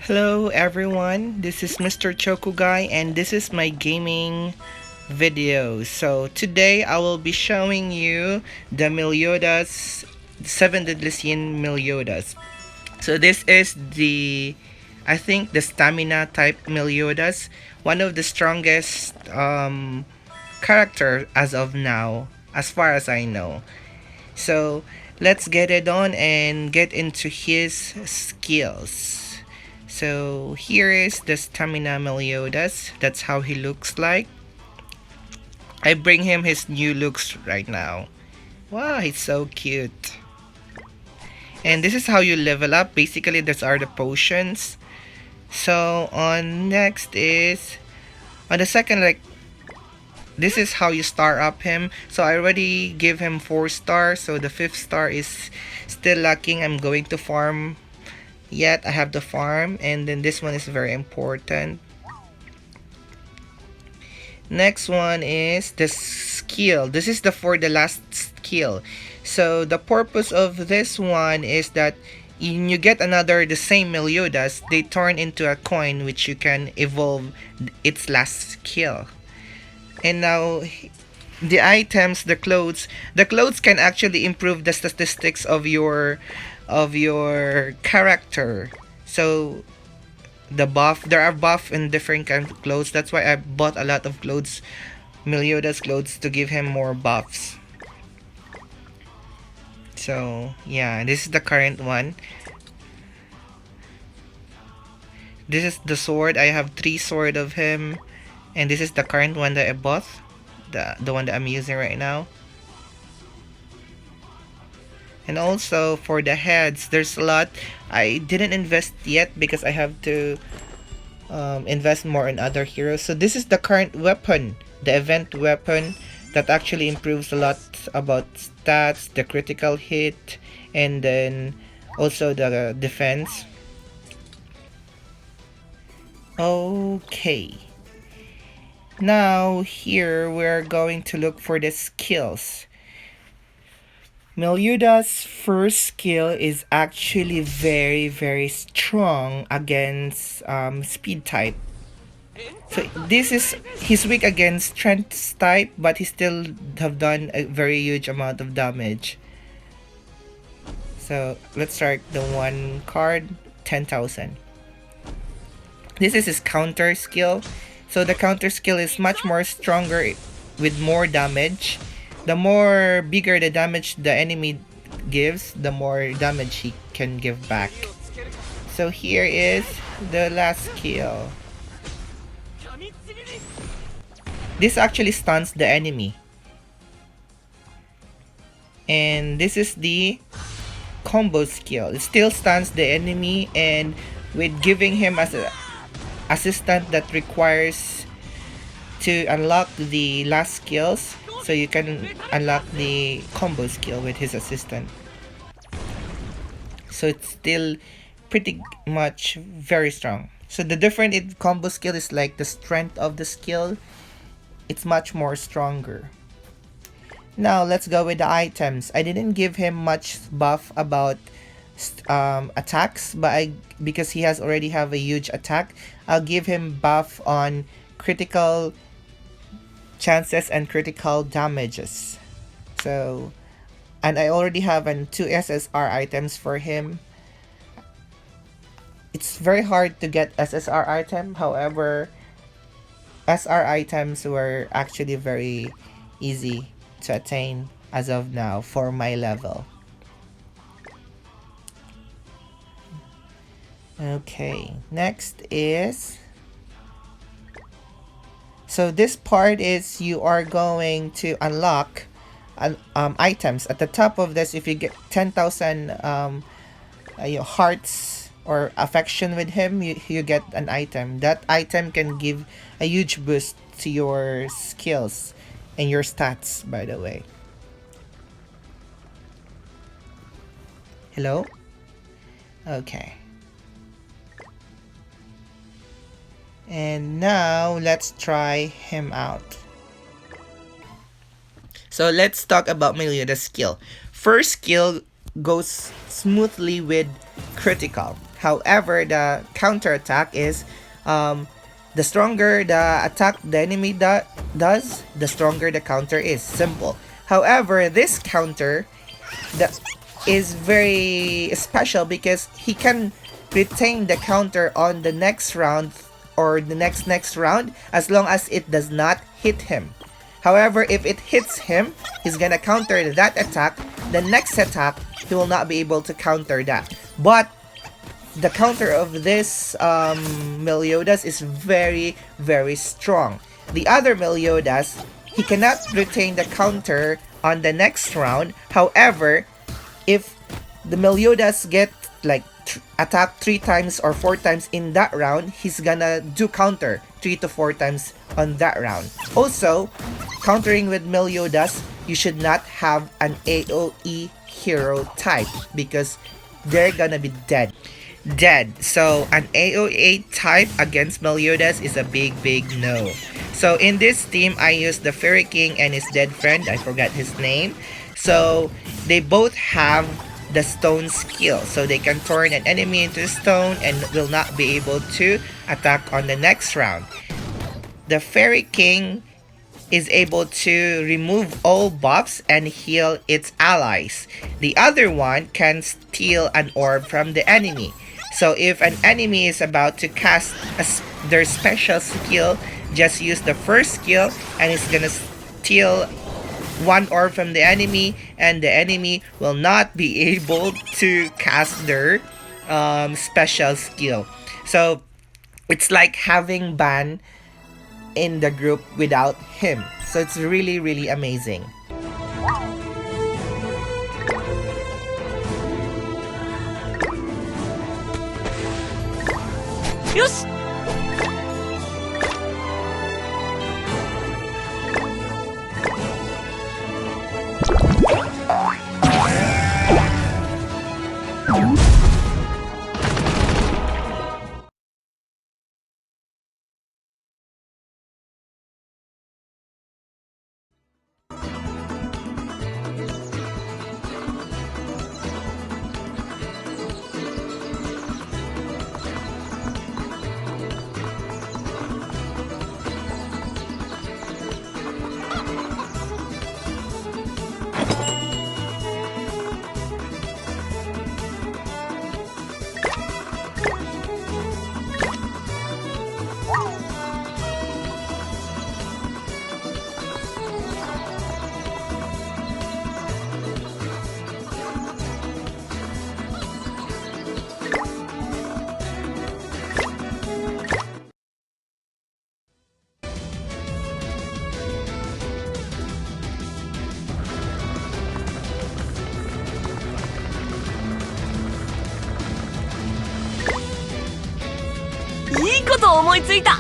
Hello everyone, this is Mr. Chokugai and this is my gaming video. So today I will be showing you the Meliodas, 7 Deadly Sin Meliodas. So this is I think the stamina type Meliodas, one of the strongest character as of now, as far as I know. So let's get it on and get into his skills. So here is the stamina Meliodas. That's how he looks like. I bring him his new looks right now. Wow, he's so cute. And this is how you level up. Basically, these are the potions. So on next is on the second, like, this is how you star up him. So I already give him 4 stars. So the 5th star is still lacking. I'm going to farm yet. I have the farm, and then this one is very important. Next one is the skill. This is for the last skill. So the purpose of this one is that when you get another the same Meliodas, they turn into a coin which you can evolve its last skill. And now the clothes can actually improve the statistics of your character. So there are buff in different kinds of clothes. That's why I bought a lot of clothes, Meliodas clothes, to give him more buffs. So yeah, this is the current one. This is the sword. I have 3 sword of him, and this is the current one that I bought, the one that I'm using right now. And also for the heads, there's a lot. I didn't invest yet because I have to invest more in other heroes. So this is the current weapon, the event weapon that actually improves a lot about stats, the critical hit, and then also the defense. Okay. Now here we're going to look for the skills. Meliodas' first skill is actually very strong against speed type. So this is he's weak against strength type, but he still have done a very huge amount of damage. So let's start the one card, 10,000. This is his counter skill. So the counter skill is much more stronger with more damage. The more bigger the damage the enemy gives, the more damage he can give back. So here is the last skill. This actually stuns the enemy. And this is the combo skill. It still stuns the enemy, and with giving him as an assistant that requires to unlock the last skills, so you can unlock the combo skill with his assistant. So it's still pretty much very strong. So the difference in combo skill is like the strength of the skill. It's much more stronger. Now let's go with the items. I didn't give him much buff about attacks, but because he has already have a huge attack, I'll give him buff on critical chances and critical damages. So, and I already have 2 SSR items for him. It's very hard to get SSR item. However, SR items were actually very easy to attain as of now for my level. Okay, next is, so this part is you are going to unlock items. At the top of this, if you get 10,000 hearts or affection with him, you get an item. That item can give a huge boost to your skills and your stats, by the way. Hello? Okay. And now let's try him out. So let's talk about Meliodas' skill. First skill goes smoothly with critical. However, the counter attack is the stronger the attack the enemy does, the stronger the counter is. Simple. However, this counter that is very special because he can retain the counter on the next round or the next round as long as it does not hit him. However, if it hits him, he's gonna counter that attack. The next attack, he will not be able to counter that. But the counter of this Meliodas is very, very strong. The other Meliodas, he cannot retain the counter on the next round. However, if the Meliodas get like attack 3 times or 4 times in that round, he's gonna do counter 3 to 4 times on that round. Also, countering with Meliodas, you should not have an AoE hero type because they're gonna be dead. So an AoE type against Meliodas is a big no. So in this team, I used the Fairy King and his dead friend. I forgot his name. So they both have the stone skill, so they can turn an enemy into stone and will not be able to attack on the next round. The Fairy King is able to remove all buffs and heal its allies. The other one can steal an orb from the enemy. So if an enemy is about to cast their special skill, just use the first skill and it's gonna steal one orb from the enemy, and the enemy will not be able to cast their special skill. So it's like having Ban in the group without him. So it's really, really amazing. Yes!いいこと思いついた。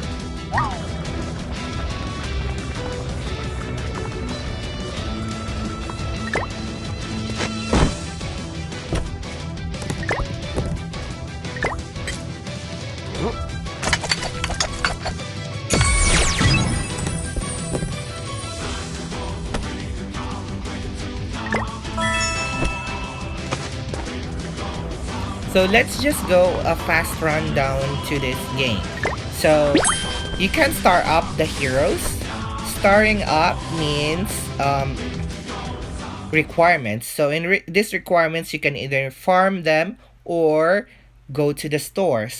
So let's just go a fast rundown to this game. So you can start up the heroes. Starting up means requirements. So in these requirements, you can either farm them or go to the stores.